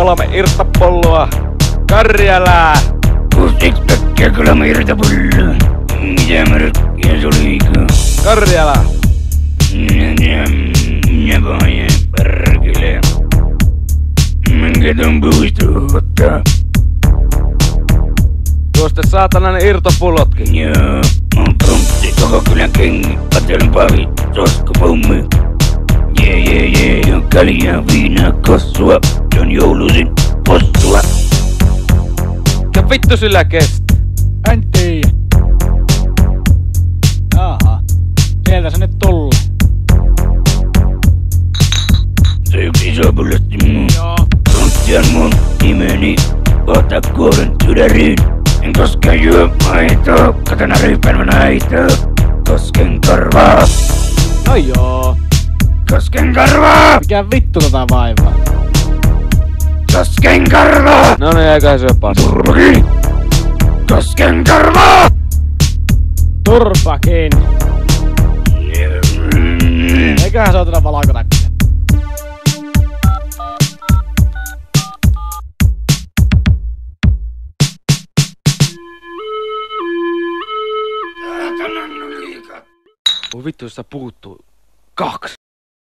3 irtapulloa. Karjalaa. 6 päkkiä 3 irtapulloa. Mitä märkkiä suliikaa? Karjalaa. Minä pahoja perkele. Minkä ton puisto ottaa? Tuosta saatanainen irtopullotkin. Joo, on prompti koko kylän kengi. Katselun pavi, soskopommi. Jee, on kaljaa, viinaa, kossua. Se on joulusin possua. Ja vittu sillä kestää. En tiedä. Jaha, sieltä se nyt tulla. Se yksi iso pullosti mun. Joo. Prompti on mun nimeni. Ota kuolen sydäriin. En koskaan juo maitoa. Katona ryyppän mä naitoa. Kosken korvaa. No joo. Kosken korvaa. Mikä vittu tota vaivaa? Kosken korvaa. No niin, eiköhän syö paskaa. Turpakin. Kosken korvaa. Turpakin. Eiköhän se oteta valkotakkia. Voi vittu, josta puuttuu 2.